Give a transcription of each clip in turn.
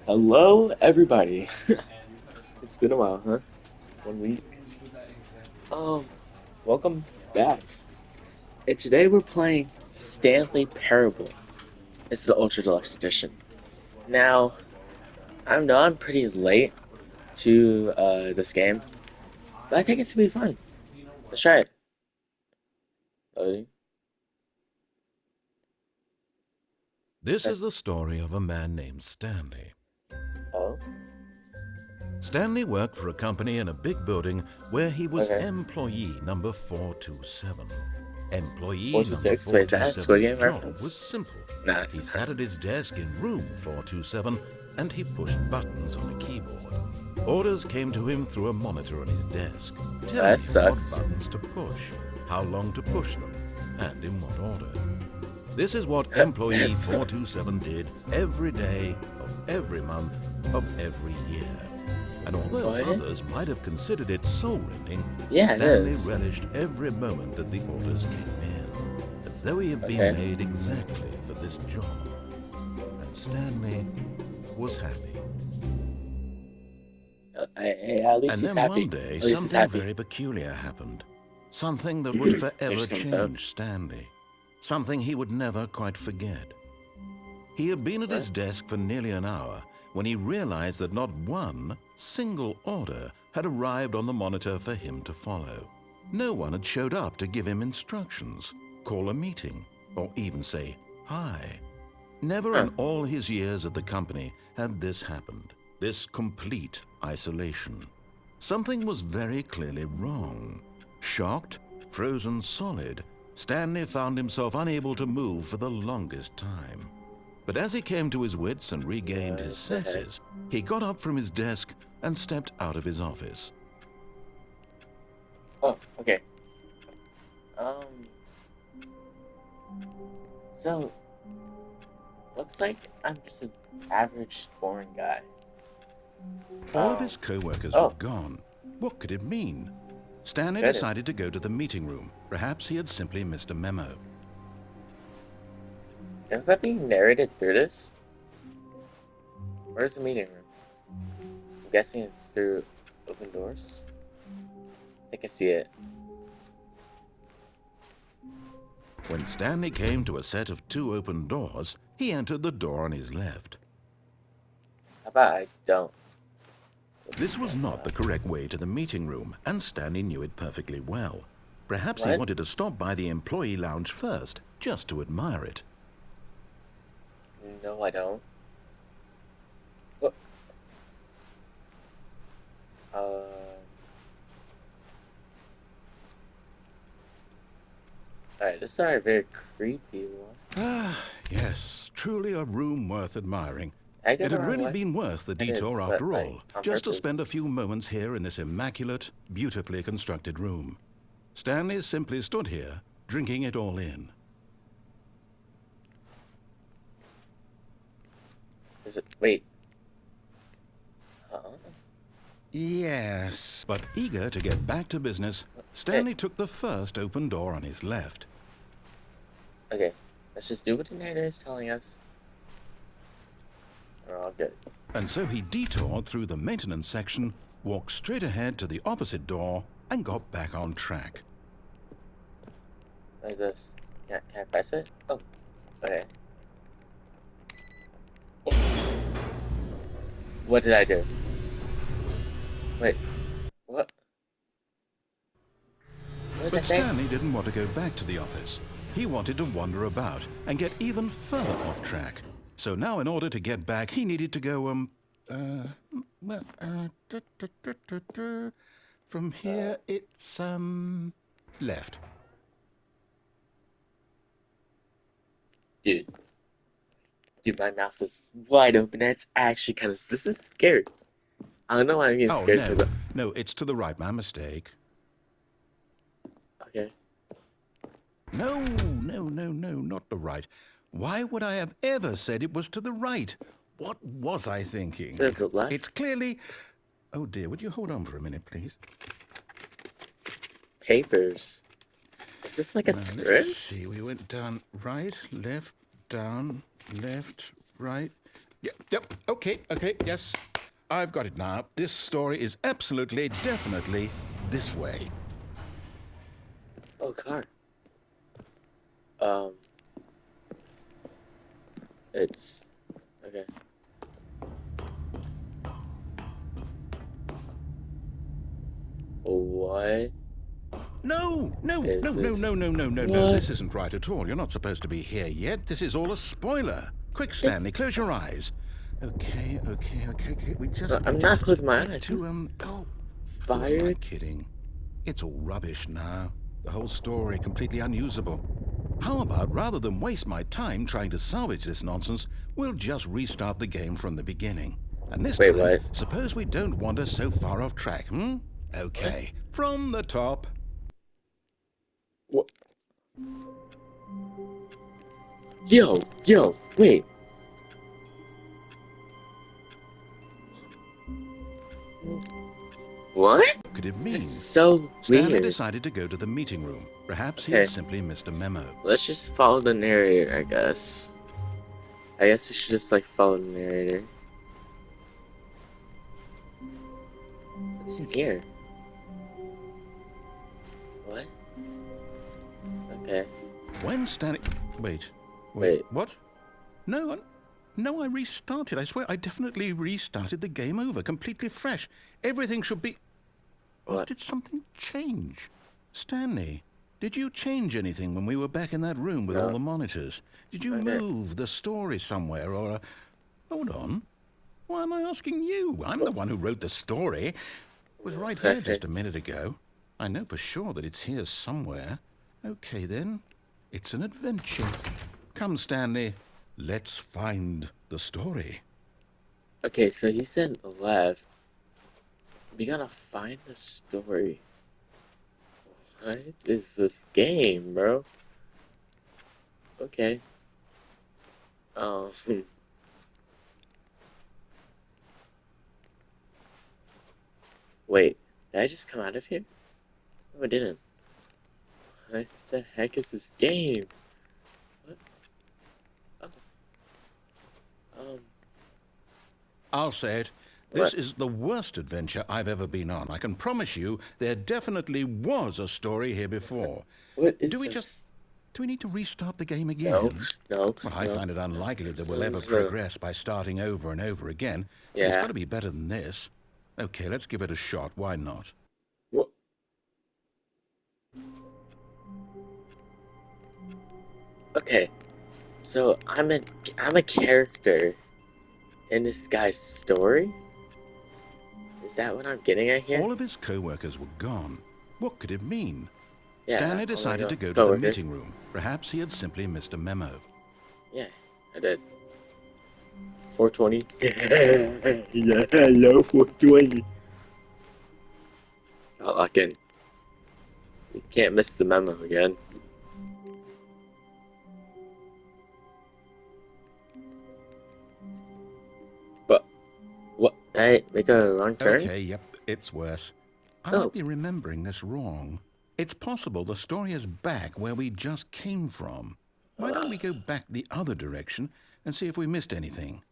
Hello, everybody. It's been a while, huh? 1 week. Um, Welcome back. And today we're playing Stanley Parable. This is the Ultra Deluxe Edition. Now, I know I'm pretty late to this game, but I think it's gonna be fun. Let's try it. Loading. This is the Press. story of a man named Stanley. Oh, Stanley worked for a company in a big building where he was okay. employee number 427. Four Employee two number six. Wait, is that a Squid 427's Game job was reference? simple. Nah, He it's not. sat at his desk in room 427 and he pushed buttons on a keyboard. Orders came to him through a monitor on his desk, That telling him what sucks. buttons to push, how long to push them, and in what order. This is what That employee sucks. 427 did every day of every month of every year. And although What? others might have considered it soul-rending, Yeah, it Stanley is. relished every moment that the orders came in, as though he had been Okay. made exactly for this job. And Stanley was happy. At least And he's then one happy. day, At least he's something happy. very peculiar happened. Something that would forever Just confirm. change Stanley. Something he would never quite forget. He had been at What? his desk for nearly an hour when he realized that not one single order had arrived on the monitor for him to follow. No one had showed up to give him instructions, call a meeting, or even say hi. Never Huh. in all his years at the company had this happened, this complete isolation. Something was very clearly wrong. Shocked, frozen solid, Stanley found himself unable to move for the longest time. But as he came to his wits and regained his What the heck? senses, he got up from his desk and stepped out of his office. Oh, okay. Um, so looks like I'm just an average, boring guy. All of Um, his co-workers were oh, gone. What could it mean? Stanley good. decided to go to the meeting room. Perhaps he had simply missed a memo. Is that being narrated through this? Where's the meeting room? I'm guessing it's through open doors. I think I see it. When Stanley came to a set of two open doors, he entered the door on his left. How about I don't? This was not the correct way to the meeting room, and Stanley knew it perfectly well. Perhaps he What? wanted to stop by the employee lounge first, just to admire it. No, I don't. What? Alright, this is a very creepy one. Ah, yes, truly a room worth admiring. I go It the had wrong really way. been worth the I did, detour but after like all, on just to spend purpose. a few moments here in this immaculate, beautifully constructed room. Stanley simply stood here, drinking it all in. Is it? Wait. Huh? Yes, but eager to get back to business, Hey, Stanley took the first open door on his left. okay. Let's just do what the narrator is telling us. We're all good. And so he detoured through the maintenance section, walked straight ahead to the opposite door, and got back on track. What is this? Can I press it? Oh, okay. What did I do? Wait, what? What does that But say? Stanley didn't want to go back to the office. He wanted to wander about and get even further off track. So now in order to get back, he needed to go, well, from Uh, here it's, left. dude, dude, my mouth is wide open. That's actually kind of. This is scary. I don't know why I'm getting Oh, scared because. no, it's to the right, my mistake. Okay. No, not the right. Why would I have ever said it was to the right? What was I thinking? Says the It's left. clearly... Oh dear, would you hold on for a minute, please? Papers. Is this like a Now, let's script? see. We went down right, left, down, left, right. Yep. Okay. Yes. I've got it now. This story is absolutely, definitely this way. Oh, car. Um, it's okay. What is this? No. What? This isn't right at all. You're not supposed to be here yet. This is all a spoiler. Quick, Stanley, close your eyes. Okay. We I'm not just closing my need eyes. to, oh, who am I Fired? kidding? It's all rubbish now. The whole story completely unusable. How about, rather than waste my time trying to salvage this nonsense, we'll just restart the game from the beginning. And this Wait, time, what? suppose we don't wander so far off track, hmm? What? Okay, from the top. What? Yo, wait. What? Could it That's mean? so Stanley weird. decided to go to the meeting room. Perhaps he had Okay, simply missed a memo. let's just follow the narrator, I guess. I guess we should just like follow the narrator. What's in here? What? Okay. When Stanley... Wait. Wait. What? No, no, I restarted. I swear I definitely restarted the game over, completely fresh. Everything should be... Or What? did something change? Stanley, did you change anything when we were back in that room with all No. the monitors? Did you Okay. move the story somewhere or... Hold on. Why am I asking you? I'm the one who wrote the story. It was right here just a What? minute ago. I know for sure that it's here somewhere. Okay, then. It's an adventure. Come, Stanley. Let's find the story. Okay, so he said left. We gotta find the story. What is this game, bro? Okay. Hmm. Wait, did I just come out of here? No, I didn't. What the heck is this game? What? Oh, um, I'll say it. This what? is the worst adventure I've ever been on. I can promise you there definitely was a story here before. What Do is we just... this? Do we need to restart the game No, again? no, Well, I no, find it unlikely that we'll no, ever no. progress by starting over and over again, but it's got Yeah. to be better than this. Okay, let's give it a shot. Why not? What? Okay, so I'm a character in this guy's story? Is that what I'm getting at here? All of his co-workers were gone. What could it mean? Yeah, Stanley all my decided to go to the coworkers. meeting room. Perhaps he had simply missed a memo. Yeah, I did. 420. Yeah, hello, 420. I'll lock in. You can't miss the memo again. But what? Did I make a wrong turn? Okay, yep, it's worse. I might Oh, be remembering this wrong. It's possible the story is back where we just came from. Why don't uh, we go back the other direction and see if we missed anything?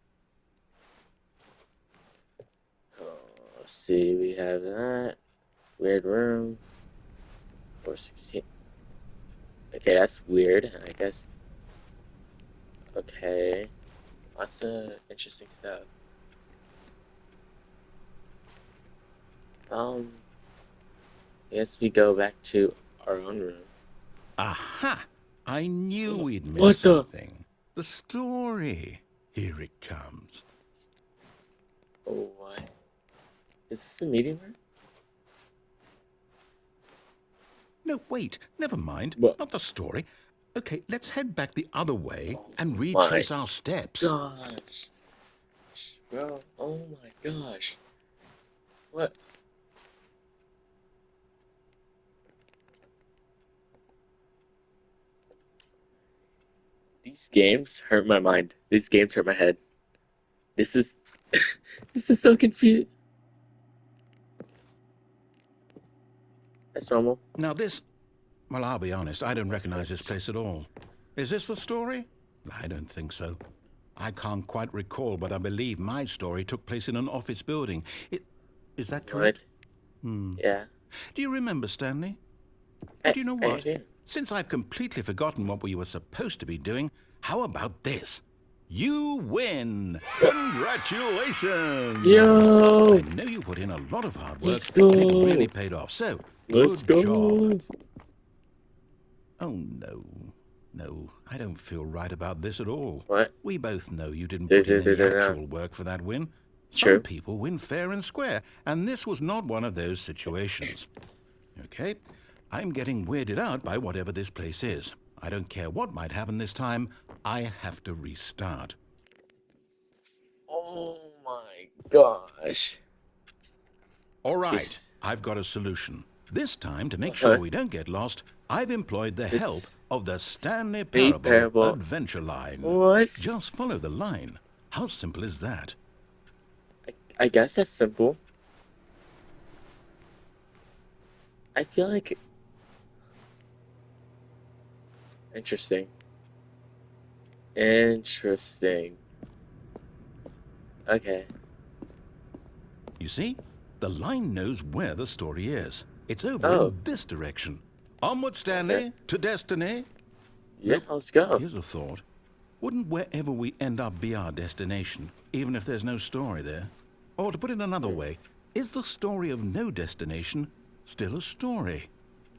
let's see. We have that weird room. 416. Okay, that's weird. I guess. Okay, lots of interesting stuff. Um, I guess we go back to our own room. Aha! I knew we'd missed What the? something. The story. Here it comes. Oh, what? Is this the meeting room? No, wait, never mind. What? Not the story. Okay, let's head back the other way Oh and my retrace our steps. gosh. Bro, oh my gosh. What? These games hurt my mind. These games hurt my head. This is this is so confused. That's normal. Now this... Well, I'll be honest, I don't recognize this place at all. Is this the story? I don't think so. I can't quite recall, but I believe my story took place in an office building. Is that correct? What? Yeah. Do you remember, Stanley? Well, I do you know I what? do. Since I've completely forgotten what we were supposed to be doing, how about this? You win! Congratulations! I Yo, know you put in a lot of hard work, let's and it really go. paid off, so Let's good job. go. Oh, no. No, I don't feel right about this at all. What? We both know you didn't put in any No. actual work for that win. Some True. people win fair and square, and this was not one of those situations. Okay? I'm getting weirded out by whatever this place is. I don't care what might happen this time. I have to restart. Oh my gosh. All right, This. I've got a solution. This time, to make sure Uh-huh. we don't get lost, I've employed the help This. of the Stanley Bait Parable parable. Adventure Line. What? Just follow the line. How simple is that? I guess that's simple. I feel like interesting. Interesting. Okay. You see, the line knows where the story is. It's over Oh, in this direction. Onward, okay. Stanley, to destiny. Yeah, Though, let's go. here's a thought. Wouldn't wherever we end up be our destination, even if there's no story there? Or to put it another way, is the story of no destination still a story?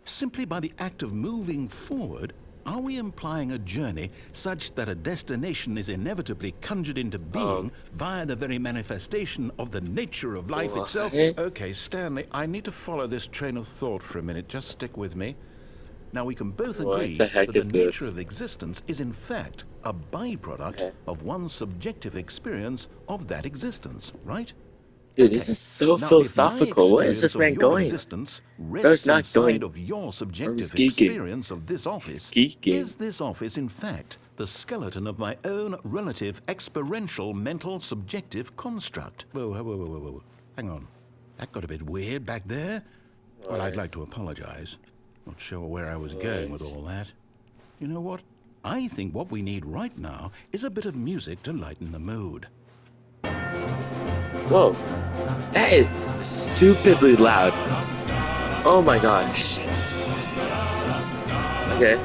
Simply by the act of moving forward, are we implying a journey such that a destination is inevitably conjured into being via the very manifestation of the nature of life itself? What? Okay, Stanley, I need to follow this train of thought for a minute. Just stick with me. Now, we can both What agree the heck that the is nature this? of existence is in fact a byproduct Okay. of one's subjective experience of that existence, right? Dude, this Okay. is so Now, if my philosophical. What is experience this of man your going? existence Bro's rests not inside going. of your Bro's subjective geeking. experience of this He's office, geeking. is this office in fact the skeleton of my own relative experiential mental subjective construct? Whoa. Hang on. That got a bit weird back there. Well, I'd What? like to apologize. Not sure where I was going with What? all that. You know what? I think what we need right now is a bit of music to lighten the mood. Whoa. That is stupidly loud. Oh my gosh. Okay.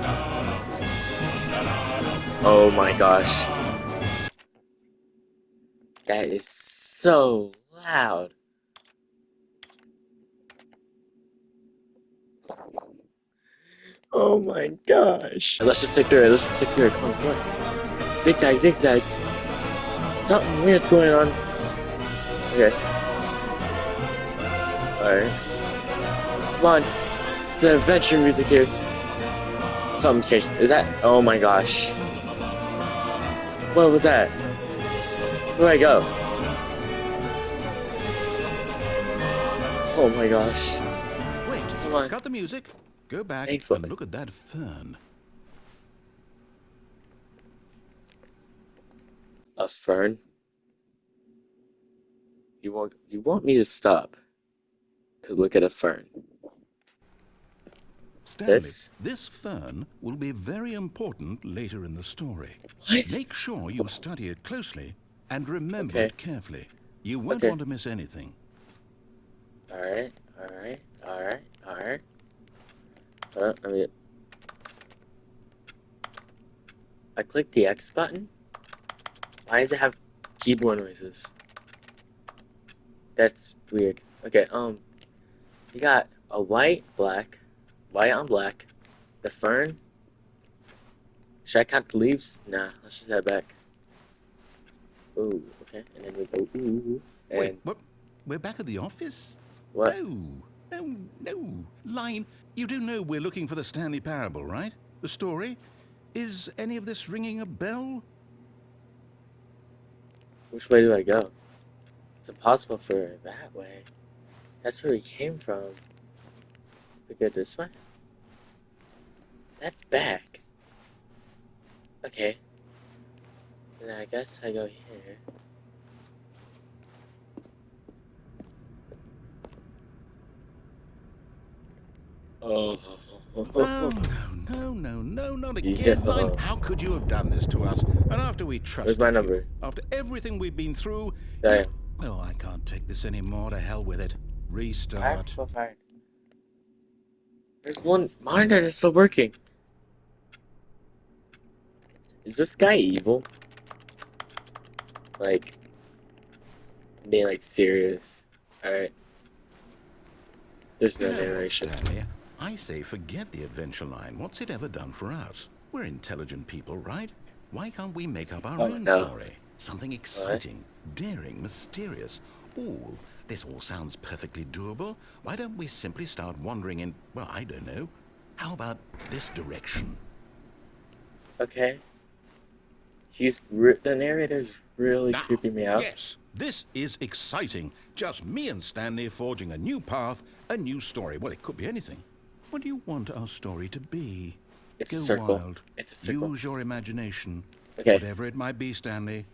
Oh my gosh. That is so loud. Oh my gosh. Let's just stick through it. Let's just stick through it. Come on. Zigzag, zigzag. Something weird's going on. Okay. Alright. Come on. It's an adventure music here. Something's changed. Is that? Oh my gosh. What was that? Where do I go? Oh my gosh. Wait, Come on. got the music. Go back Thankfully. and look at that fern. A fern? You want me to stop to look at a fern? Stanley, This? this fern will be very important later in the story. What? Make sure you study it closely and remember Okay. it carefully. You won't Okay. want to miss anything. Alright. Hold on, let me... I clicked the X button? Why does it have keyboard noises? That's weird. Okay, you got a white on black, the fern. Should I count the leaves? Nah, let's just head back. Ooh, okay, and then we go ooh, Wait, and what? We're back at the office? what? No. Line, you do know we're looking for the Stanley Parable, right? The story? Is any of this ringing a bell? Which way do I go? It's impossible for that way. That's where we came from. We go this way? That's back. Okay. Then I guess I go here. Oh. Oh, Oh, no, no, not again, Line. Yeah. How could you have done this to us? And after we Where's my trusted you, number? after everything we've been through, you... Damn. Oh, I can't take this anymore. To hell with it. I'm Restart. so tired. There's one monitor that's still working. Is this guy evil? Like, being like serious. Alright. There's You no know what, narration. Stanley? I say forget the adventure line. What's it ever done for us? We're intelligent people, right? Why can't we make up our Oh own no. story? Something What? exciting, daring, mysterious. Ooh, this all sounds perfectly doable. Why don't we simply start wandering in, well, I don't know. How about this direction? Okay. The narrator's really Now, creeping me out. yes, this is exciting. Just me and Stanley forging a new path, a new story. Well, it could be anything. What do you want our story to be? It's a Go circle. wild. It's a circle. Use your imagination. Okay. Whatever it might be, Stanley,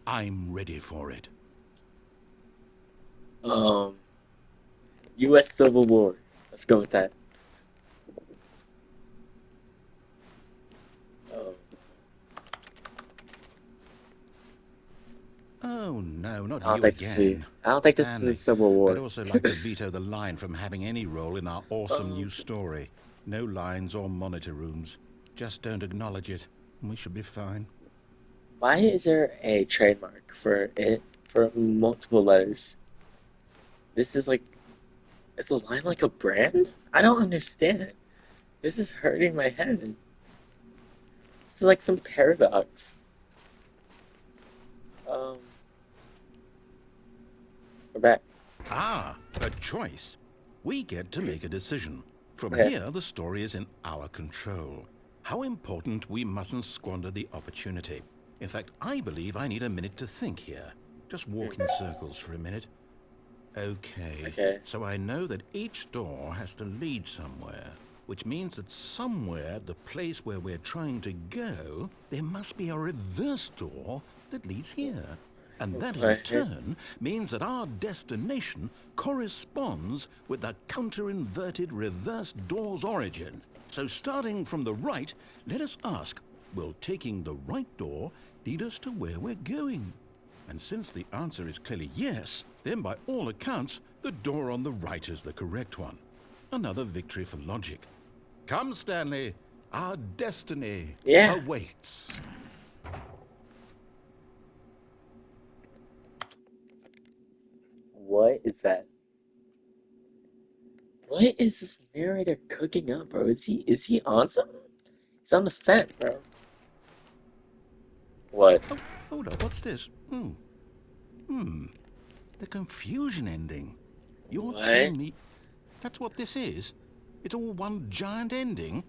I'm ready for it. Um, U.S. Civil War. Let's go with that. Oh, Oh, no, not I don't you think this is. again. I don't think this is the Stanley, Civil I'd War. also like to veto the line from having any role in our awesome Um, new story. No lines or monitor rooms. Just don't acknowledge it, and we should be fine. why is there a trademark for it for multiple letters? This is like, is a line like a brand? I don't understand. This is hurting my head. This is like some paradox. Um, we're back. Ah, a choice. We get to make a decision. From Okay. here, the story is in our control. How important we mustn't squander the opportunity. In fact, I believe I need a minute to think here. Just walk in Hmm. circles for a minute. Okay, Okay. so I know that each door has to lead somewhere, which means that somewhere, the place where we're trying to go, there must be a reverse door that leads here. And that in Okay. turn means that our destination corresponds with the counter-inverted reverse door's origin. So starting from the right, let us ask, will taking the right door lead us to where we're going? And since the answer is clearly yes, then by all accounts, the door on the right is the correct one. Another victory for logic. Come, Stanley, our destiny Yeah. awaits. What is that? What is this narrator cooking up, bro? Is he on something? He's on the fence, bro. What? Oh, hold up, what's this? The confusion ending. You're What? telling me that's what this is? It's all one giant ending?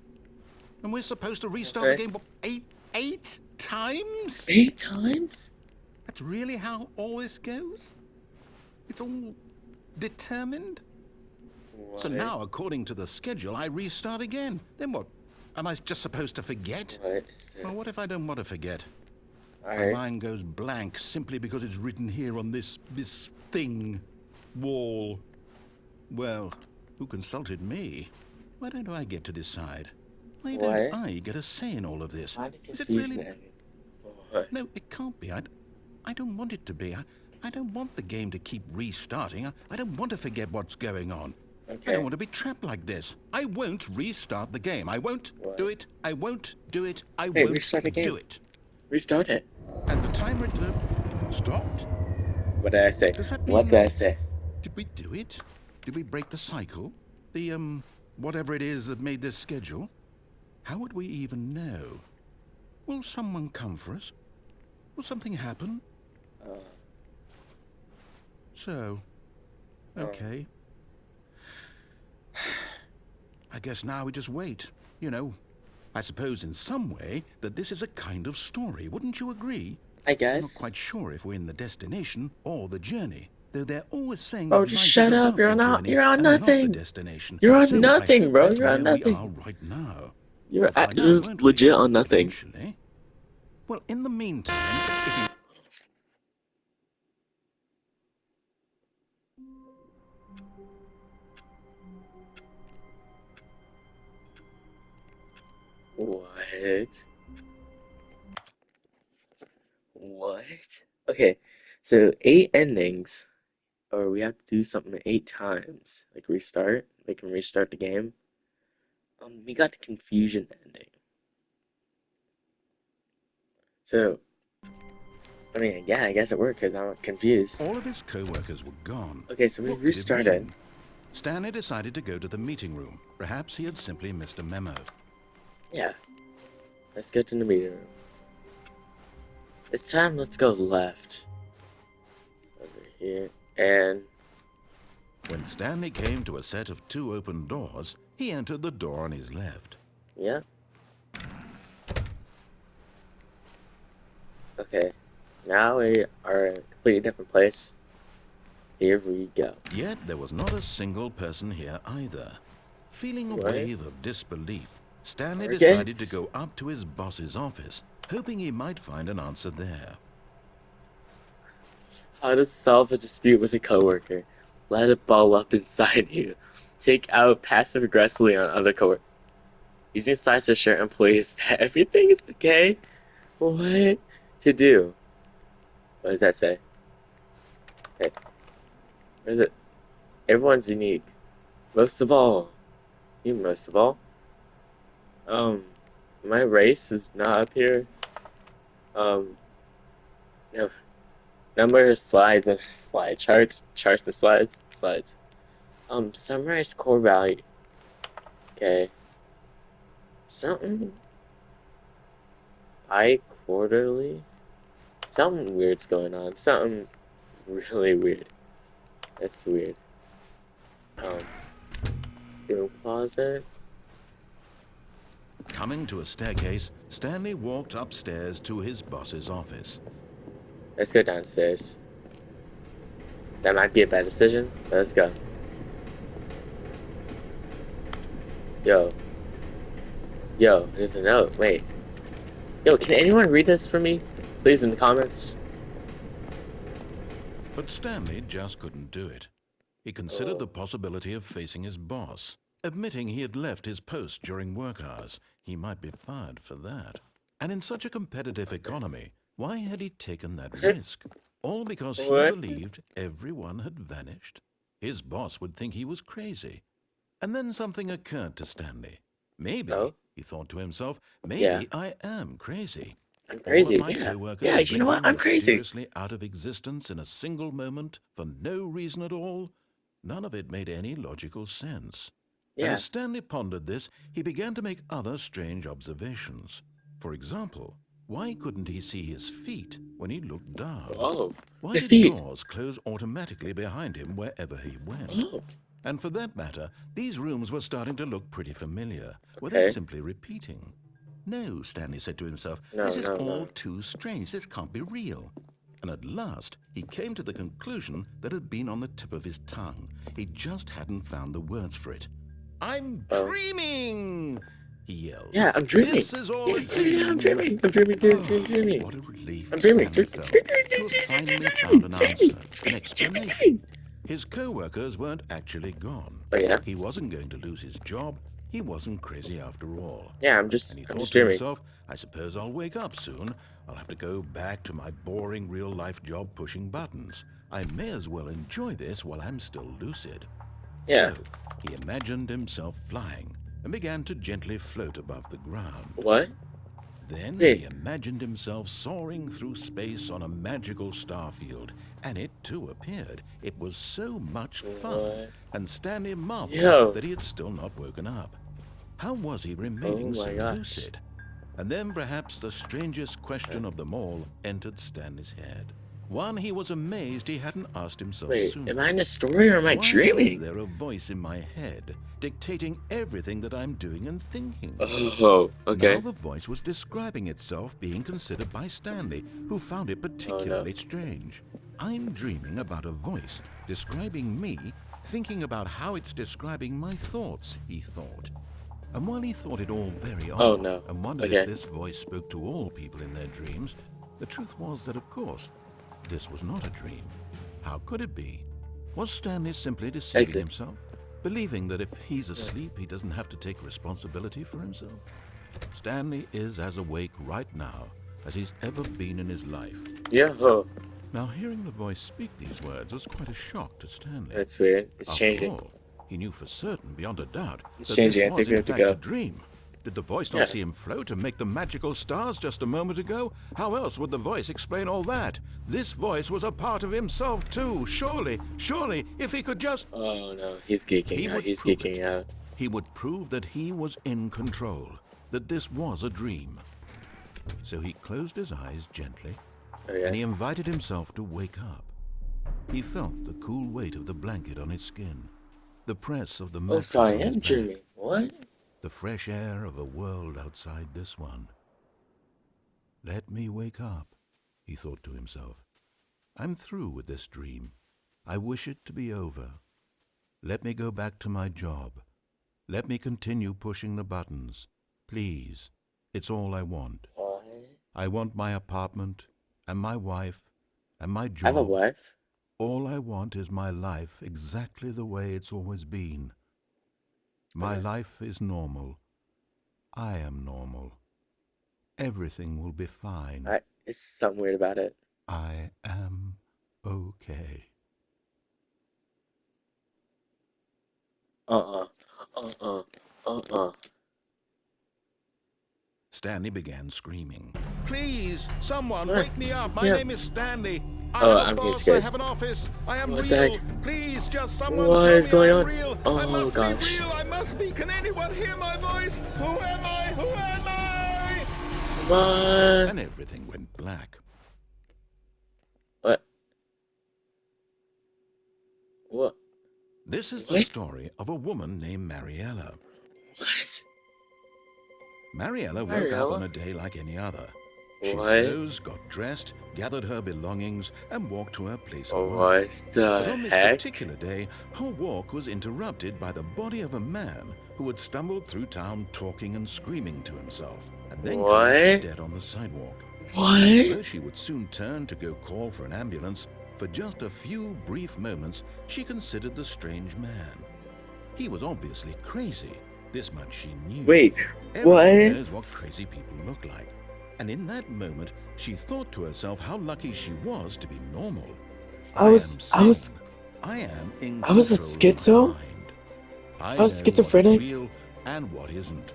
And we're supposed to restart the Okay. game, what, eight times? 8 times? That's really how all this goes? It's all determined? So What? now, according to the schedule, I restart again. Then what? Am I just supposed to forget? What is Well, what if I this? don't want to forget? My Alright. mind goes blank simply because it's written here on this thing, wall. Well, who consulted me? Why don't I get to decide? Why don't What? I get a say in all of this? Why the Is it confusion really? ending? What? No, it can't be. I don't want it to be. I don't want the game to keep restarting. I don't want to forget what's going on. I don't Okay. want to be trapped like this. I won't restart the game. I won't do What? it. I won't do it. I Hey, won't restart the do game. it. Restart it. And the timer stopped? What did I say? Does that What did mean... I say? Did we do it? Did we break the cycle? The, whatever it is that made this schedule? How would we even know? Will someone come for us? Will something happen? Uh, So, uh, okay. I guess now we just wait. You know, I suppose in some way that this is a kind of story. Wouldn't you agree? I I'm not guess. quite sure if we're in the destination or the journey, though they're always saying Bro, that just life is shut up. about You're the on out. journey You're on and not the nothing. destination. You're on So I nothing, hope bro. that's You're on where we are nothing. right now. You're We'll find out, you're won't we? legit on nothing. Eventually. Well, in the meantime, if you... What? Okay, so 8 endings, or we have to do something 8 times. Like restart, make him restart the game. We got the confusion ending. So, I mean, yeah, I guess it worked because I'm confused. All of his co-workers were gone. Okay, so we What could it restarted. mean? Stanley decided to go to the meeting room. Perhaps he had simply missed a memo. Yeah, let's get to the meeting room. This time, let's go left. Over here, and When Stanley came to a set of 2 open doors, he entered the door on his left. yeah. Okay, now we are in a completely different place. Here we go. Yet there was not a single person here either. Feeling a What? wave of disbelief, Stanley decided to Targets? go up to his boss's office, hoping he might find an answer there. How to solve a dispute with a coworker. Let it ball up inside you. Take out passive aggressively on other coworkers. Using signs to assure employees that everything is okay. What to do? What does that say? Okay. Where's it? Everyone's unique. Most of all. You most of all. Um, my race is not up here. Um, no. Number of slides and slide charts. Charts to slides. Slides. Summarize core value. Okay. Something bi-quarterly? Something weird's going on. Something really weird. That's weird. Room closet. Coming to a staircase, Stanley walked upstairs to his boss's office. Let's go downstairs. That might be a bad decision, but let's go. Yo. Yo, there's a note. Wait. Yo, can anyone read this for me? Please, in the comments. But Stanley just couldn't do it. He considered the possibility of facing his boss. Admitting he had left his post during work hours, he might be fired for that. And in such a competitive economy, why had he taken that risk? All because he What? believed everyone had vanished? His boss would think he was crazy. And then something occurred to Stanley. Maybe, Oh? he thought to himself, Yeah. maybe I am crazy. I'm All of crazy. my Yeah. co-workers Yeah, you know what? blinking I'm crazy. mysteriously out of existence in a single moment for no reason at all. None of it made any logical sense. And Yeah. as Stanley pondered this, he began to make other strange observations. For example, why couldn't he see his feet when he looked down? Oh. Why My did feet. doors close automatically behind him wherever he went? Oh. And for that matter, these rooms were starting to look pretty familiar. Were they Okay. simply repeating? No, Stanley said to himself, No, this is no, all no. too strange. This can't be real. And at last, he came to the conclusion that had been on the tip of his tongue. He just hadn't found the words for it. I'm Oh. dreaming, he yelled. Yeah, I'm dreaming. This is all a Yeah, I'm dream. dreaming. I'm dreaming, dreaming. What a relief I'm dreaming. Stanley felt to have finally found an answer, an explanation. His co-workers weren't actually gone. Oh yeah? He wasn't going to lose his job. He wasn't crazy after all. Yeah, And he I'm thought just to dreaming. himself, I suppose I'll wake up soon. I'll have to go back to my boring real-life job pushing buttons. I may as well enjoy this while I'm still lucid. Yeah. So, he imagined himself flying and began to gently float above the ground. What? Then Wait. he imagined himself soaring through space on a magical starfield, and it too appeared. It was so much fun, What? and Stanley marveled Yo. that he had still not woken up. How was he Oh remaining so my gosh. lucid? And then perhaps the strangest question of them all entered Stanley's head. One he was amazed he hadn't asked himself Wait, sooner. am I in a story or am I Why is dreaming? there a voice in my head dictating everything that I'm doing and thinking? Oh, Now okay. the voice was describing itself being considered by Stanley, who found it Oh no. particularly strange. I'm dreaming about a voice describing me, thinking about how it's describing my thoughts, he thought. And while he thought it all very Oh odd no. and wondered Okay. if this voice spoke to all people in their dreams, the truth was that, of course, this was not a dream. How could it be? Was Stanley simply deceiving Exit. himself, believing that if he's asleep, he doesn't have to take responsibility for himself? Stanley is as awake right now as he's ever been in his life. Yeah. Oh, Now, hearing the voice speak these words was quite a shock to Stanley. that's weird. It's After changing. all, he knew for certain, beyond a doubt, It's that this changing. I was think we in have to fact a go. dream. Did the voice not Yeah. see him float and make the magical stars just a moment ago? How else would the voice explain all that? This voice was a part of himself too. Surely, if he could just... Oh no, he's geeking He out. would He's prove geeking it. out. He would prove that he was in control, that this was a dream. So he closed his eyes gently, Oh yeah. and he invited himself to wake up. He felt the cool weight of the blanket on his skin, the press of the Oh, so mattress I on his am back, dreaming. What? the fresh air of a world outside this one. Let me wake up, he thought to himself. I'm through with this dream. I wish it to be over. Let me go back to my job. Let me continue pushing the buttons. Please, it's all I want. What? I want my apartment, and my wife, and my I have a job. wife. All I want is my life exactly the way it's always been. My Okay. life is normal. I am normal. Everything will be fine. Alright. It's something weird about it. I am okay. Uh-uh. Uh-uh. Uh-uh. Stanley began screaming. Please, someone What? wake me up. My Yeah. name is Stanley. I Oh, have a I'm getting boss. I scared. have an office. I am What the real. heck? Please, just someone What tell is me going I'm on? real. I Oh must be gosh. real. I must be. Can anyone hear my voice? Who am I? Who am I? Come on. And everything went black. What? What? This is the What? story of a woman named Mariella. What? Mariella woke up on Mariella? a day like any other. She What? arose, got dressed, gathered her belongings, and walked to her place of work. What But the on this heck? particular day, her walk was interrupted by the body of a man who had stumbled through town talking and screaming to himself, and then collapsed What? dead on the sidewalk. What? Although she would soon turn to go call for an ambulance, for just a few brief moments she considered the strange man. He was obviously crazy. This much she knew. Wait. Everyone What? knows what crazy people look like. And in that moment, she thought to herself how lucky she was to be normal. I I am was I sane. was I am in I was a control of my schizo? mind. I I was know what is schizophrenic? real and what isn't.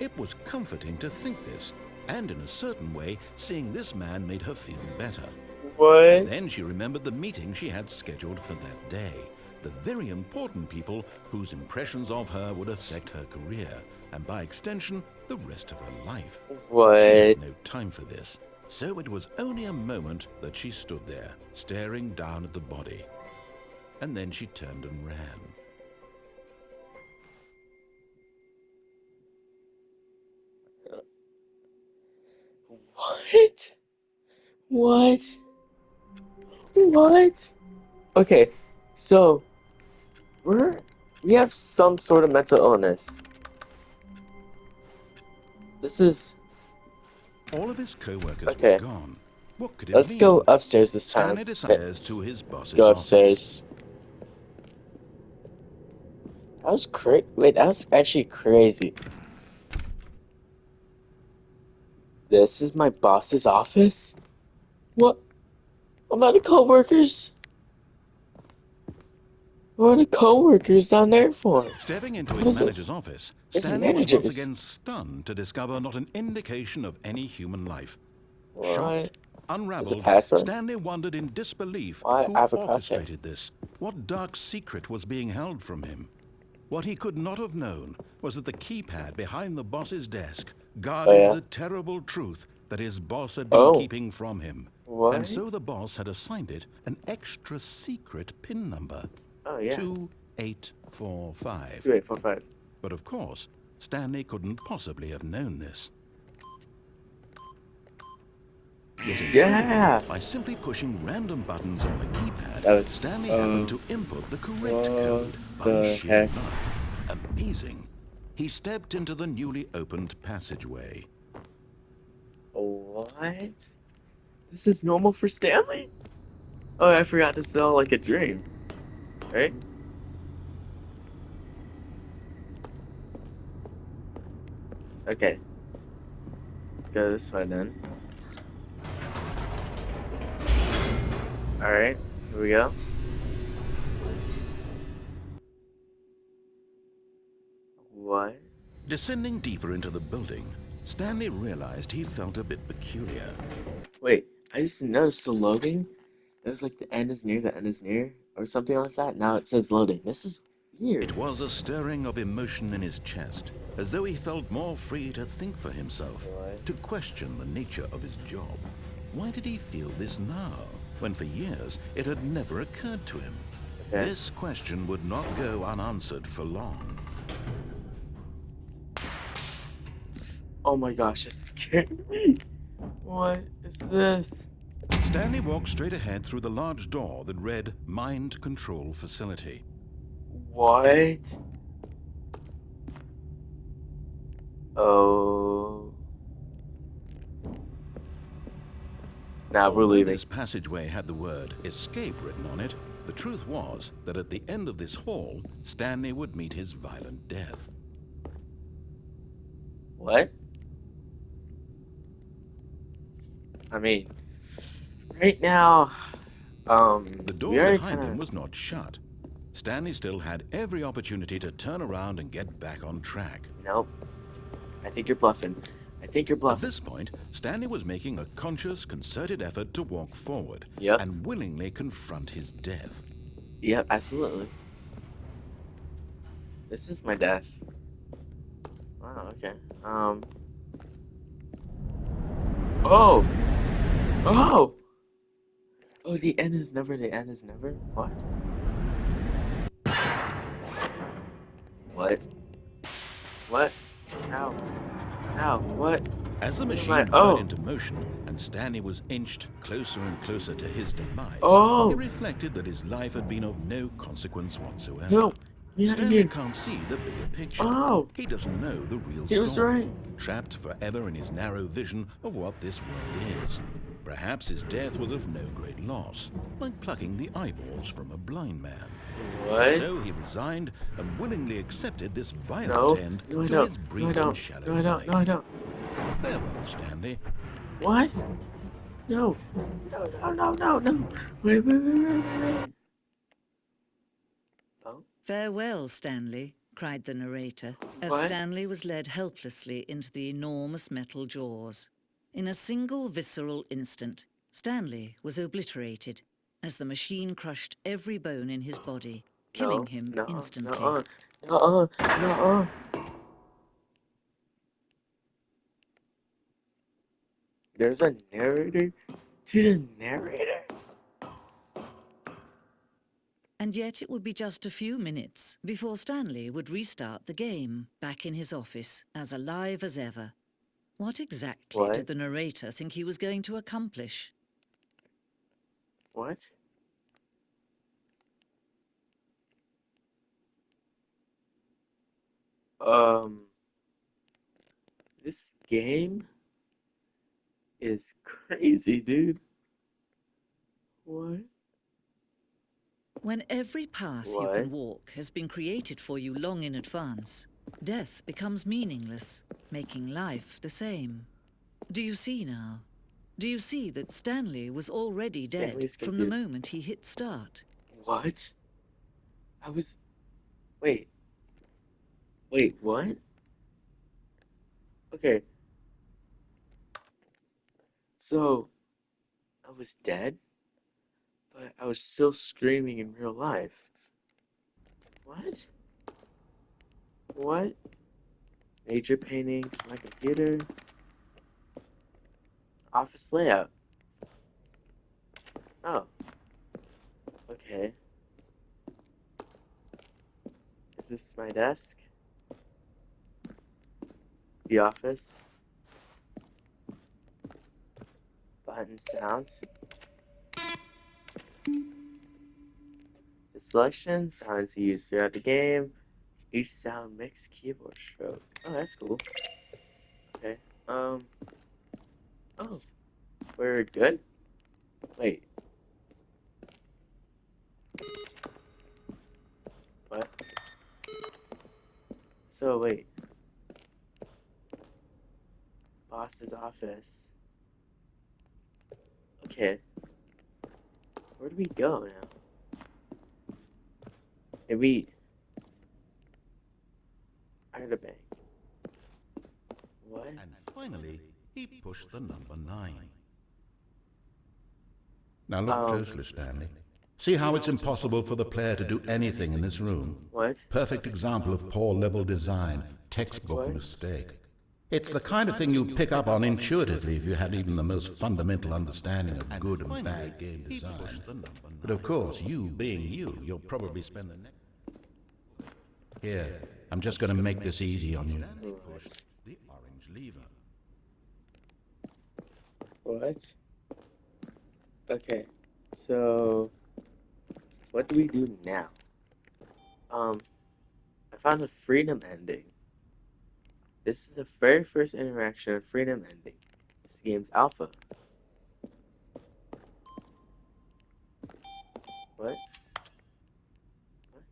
It was comforting to think this, and in a certain way, seeing this man made her feel better. What? Then she remembered the meeting she had scheduled for that day. The very important people whose impressions of her would affect her career, and by extension, the rest of her life. She What? had no time for this, so it was only a moment that she stood there, staring down at the body. And then she turned and ran. What? What? What? Okay, so we have some sort of mental illness. This is All of his co-workers were okay. gone. What could it Let's go mean? upstairs this time. Stanley Okay, decided to his let's boss's go office. upstairs. Wait, that was actually crazy. This is my boss's office? What? What about the co-workers? What are the co-workers down there for? Stepping into What his is manager's this? office, It's Stanley was once managers. again stunned to discover not an indication of any human life. What? Shocked, There's a unraveled, password? Stanley wondered in disbelief Why I who have a password? orchestrated this, what dark secret was being held from him. What he could not have known was that the keypad behind the boss's desk Oh guarded yeah. the terrible truth that his boss had been Oh. keeping from him. And What? so the boss had assigned it an extra secret PIN number, Oh yeah. 2845. 2845. But of course, Stanley couldn't possibly have known this. Yet Yeah. by simply pushing random buttons on the keypad, That was Stanley happened to input the correct what code by the sheer heck? luck. Amazing. He stepped into the newly opened passageway. What? This is normal for Stanley? Oh, I forgot to sell like a dream. Right? Okay, let's go this way then. Alright, here we go. What? Descending deeper into the building, Stanley realized he felt a bit peculiar. Wait, I just noticed the loading. It was like the end is near, the end is near, or something like that. Now it says loading. This is weird. It was a stirring of emotion in his chest, as though he felt more free to think for himself, What? to question the nature of his job. Why did he feel this now, when for years it had never occurred to him? Okay. This question would not go unanswered for long. Oh my gosh, it scared me. What is this? Stanley walked straight ahead through the large door that read Mind Control Facility. What? Oh. Now we're Although leaving. this passageway had the word escape written on it, the truth was that at the end of this hall, Stanley would meet his violent death. What? I mean, right now, The we door already behind kind him of. was not shut. Stanley still had every opportunity to turn around and get back on track. Nope. I think you're bluffing. I think you're At bluffing. this point, Stanley was making a conscious, concerted effort to walk forward Yep. and willingly confront his death. Yep, absolutely. This is my death. Wow, okay. Oh! Oh! Oh, the end is never, the end is never? What? What? What? How? How? What? As the What am I? machine whirred Oh! into motion and Stanley was inched closer and closer to his demise, he Oh! reflected that his life had been of no consequence whatsoever. No! Get out of Stanley here! can't see the bigger picture. Oh! He doesn't know the real He was story, right! trapped forever in his narrow vision of what this world is. Perhaps his death was of no great loss, like plucking the eyeballs from a blind man. What? So he resigned and willingly accepted this violent No. end No, I to don't. his No, I brief and don't. shallow No, I don't. No, I life. don't. Farewell, Stanley. What? No. No, no, no, no, no. Wait. Oh? Farewell, Stanley, cried the narrator, as What? Stanley was led helplessly into the enormous metal jaws. In a single visceral instant, Stanley was obliterated as the machine crushed every bone in his body, killing No. him No. instantly. No. No. No. There's a narrator to the narrator? And yet it would be just a few minutes before Stanley would restart the game, back in his office, as alive as ever. What exactly What? did the narrator think he was going to accomplish? What? Um, this game is crazy, dude. What? When every path you What? can walk has been created for you long in advance, death becomes meaningless, making life the same. Do you see now? Do you see that Stanley was already dead Stanley's from the confused. moment he hit start? What? I was. Wait. Wait, what? Okay, so I was dead, but I was still screaming in real life. What? What? Major paintings, my computer, office layout. Oh, okay. Is this my desk? The office? Button sounds. The selection, sounds used throughout the game. Each sound mix keyboard stroke. Oh, that's cool. Okay. Oh, we're good? Wait, what? So, wait. boss's office. Okay. Where do we go now? Maybe I heard a bang. What? And finally, he pushed the number 9. Now look closely, Stanley. See how it's impossible for the player to do anything in this room? What? Perfect example of poor level design, textbook What? mistake. It's the kind of thing you'd pick up on intuitively if you had even the most fundamental understanding of good and bad game design. But of course, you being you, you'll probably spend the next... Here, I'm just going to make this easy on you. What? The orange lever. What? Okay. So, what do we do now? I found a freedom ending. This is the very first interaction of freedom ending. This game's alpha. What? What?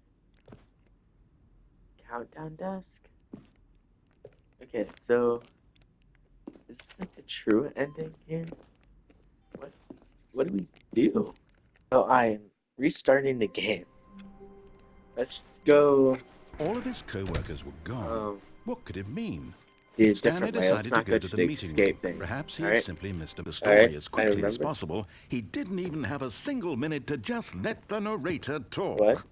Countdown desk? Okay, so is this like the true ending here? What do we do? Oh, I am restarting the game. Let's go All of his co-workers were gone. um What could it mean? the Stanley different way. Let's decided to not go go to to the the meeting escape room. thing. Perhaps he had Alright? simply missed the story Alright, as I quickly as remember. possible. He didn't even have a single minute to just let the narrator talk. What?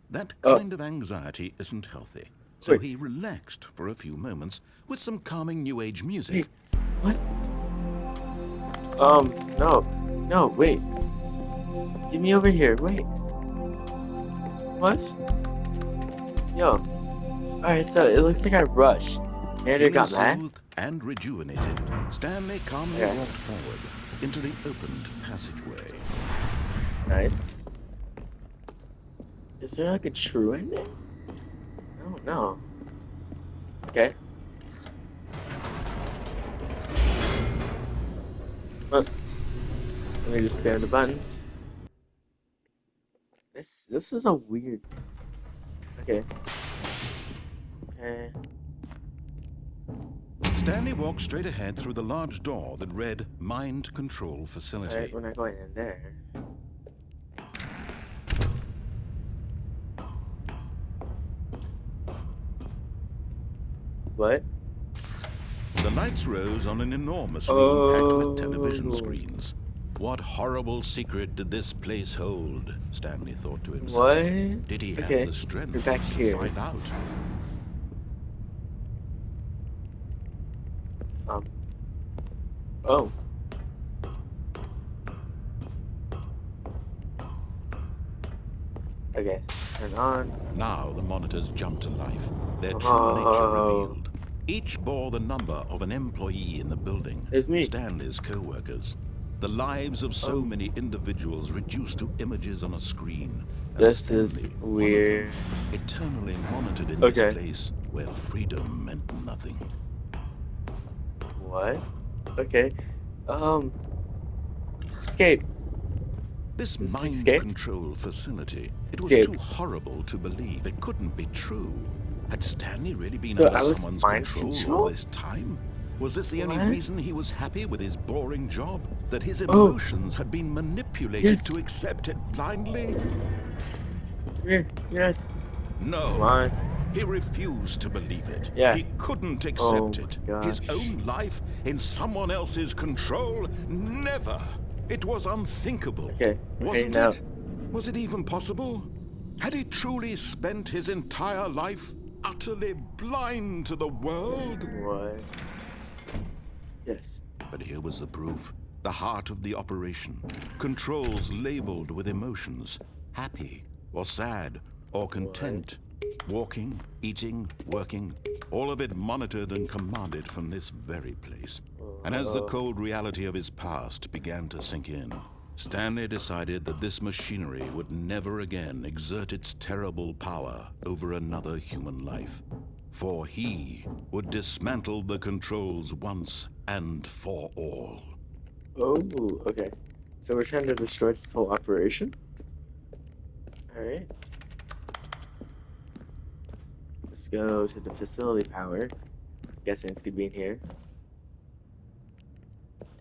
That Oh, kind of anxiety isn't healthy. So wait. he relaxed for a few moments with some calming New Age music. Hey, what? No. No, wait. Get me over here. Wait. What? Yo. Alright, so it looks like I rushed. Manager Feeling got mad? soothed and rejuvenated, Stanley calmly Okay. walked forward into the opened passageway. Nice. Is there like a true ending? I don't know. Okay. Let me just spam the buttons. This is a weird. Okay. Okay. Stanley walked straight ahead through the large door that read Mind Control Facility. Alright, we're not going in there. What? The lights rose on an enormous room packed with television Oh. screens. What horrible secret did this place hold? Stanley thought to himself. What? Did he have Okay, the strength we're back to here. find out? Oh. Okay, let's turn on. Now the monitors jumped to life, their true Oh. nature revealed. Each bore the number of an employee in the building. It's me. Stanley's co-workers. The lives of so Oh. many individuals reduced to images on a screen. And This is Stanley, weird. one of them, eternally monitored in Okay. this place where freedom meant nothing. What? Okay. Escape. This Is this mind escape? control facility, it was Escape. too horrible to believe. It couldn't be true. Had Stanley really been So under I was someone's mind control control? all this time? Was this the only What? reason he was happy with his boring job? That his Oh. emotions had been manipulated Yes. to accept it blindly? Here. Yes. Come No. on. He refused to believe it. Yeah. He couldn't Oh accept my it. His gosh. own life in someone else's control? Never. It was unthinkable. Okay, we're Wasn't heading out. it? Was it even possible? Had he truly spent his entire life utterly blind to the world? What? Yes. But here was the proof. The heart of the operation. Controls labeled with emotions. Happy or sad or content. Walking, eating, working. All of it monitored and commanded from this very place. And as the cold reality of his past began to sink in, Stanley decided that this machinery would never again exert its terrible power over another human life. For he would dismantle the controls once and for all. Oh, okay. So we're trying to destroy this whole operation? Alright. Let's go to the facility power. Guessing it's gonna be in here.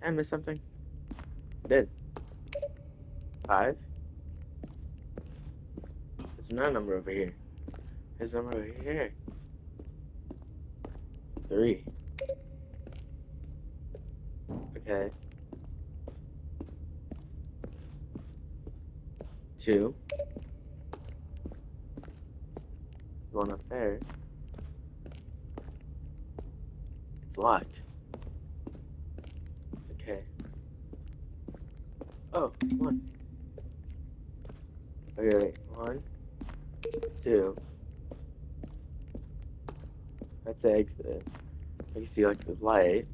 I missed something? I did. 5? There's another number over here. There's a number over here. 3. Okay. 2. There's one up there. It's locked. Okay. Oh, 1. Okay, wait. 1, 2. That's the exit. I can see like the light.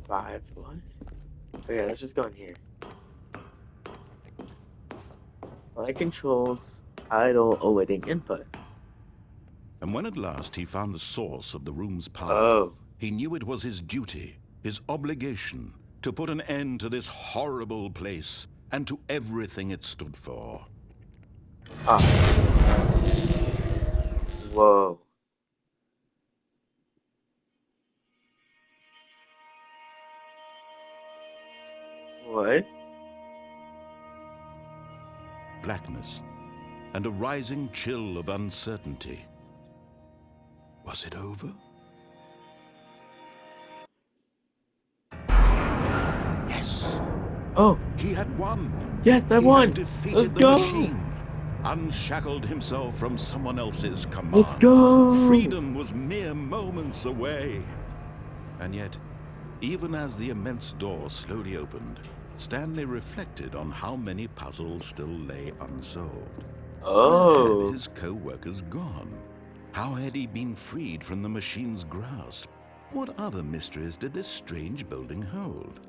5. What? Okay, let's just go in here. Light controls idle awaiting input. And when at last he found the source of the room's power, Oh. he knew it was his duty, his obligation, to put an end to this horrible place and to everything it stood for. Ah. Whoa. What? Blackness and a rising chill of uncertainty. Was it over? Yes. Oh. He had won. Yes, I He won. had defeated Let's the go. machine, unshackled himself from someone else's command. Let's go. Freedom was mere moments away. And yet, even as the immense door slowly opened, Stanley reflected on how many puzzles still lay unsolved. Where had Oh. his co-workers gone? How had he been freed from the machine's grasp? What other mysteries did this strange building hold?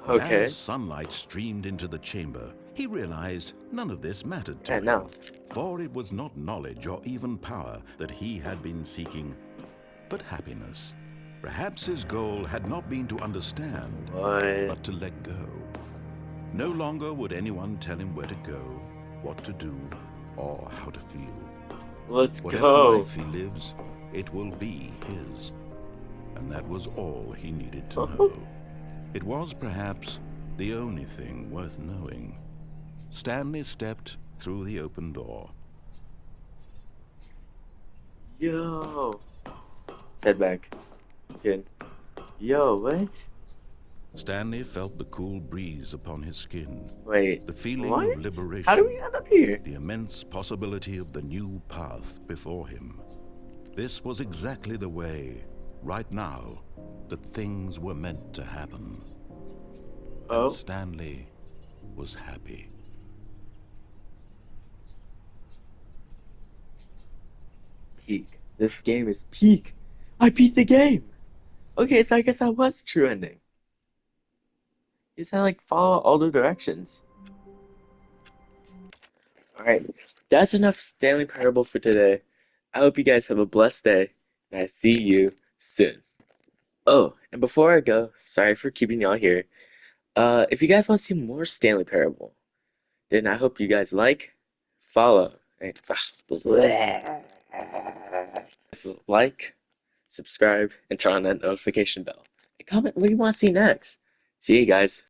But Okay. as sunlight streamed into the chamber, he realized none of this mattered to Yeah, him. no. For it was not knowledge or even power that he had been seeking, but happiness. Perhaps his goal had not been to understand, What? but to let go. No longer would anyone tell him where to go, what to do, or how to feel. Let's Whatever go. life he lives, it will be his. And that was all he needed to know. It was perhaps the only thing worth knowing. Stanley stepped through the open door. Yo. Head back. Good. Yo, what? Stanley felt the cool breeze upon his skin, Wait. the feeling What? of liberation, How do we end up here? the immense possibility of the new path before him. This was exactly the way, right now, that things were meant to happen. Oh. And Stanley was happy. Peak. This game is peak. I beat the game. Okay, so I guess that was the true ending. You just had to like follow all the directions. Alright, that's enough Stanley Parable for today. I hope you guys have a blessed day, and I see you soon. Oh, and before I go, sorry for keeping y'all here. If you guys want to see more Stanley Parable, then I hope you guys like, follow, and like, subscribe, and turn on that notification bell. And comment what you want to see next. See you guys.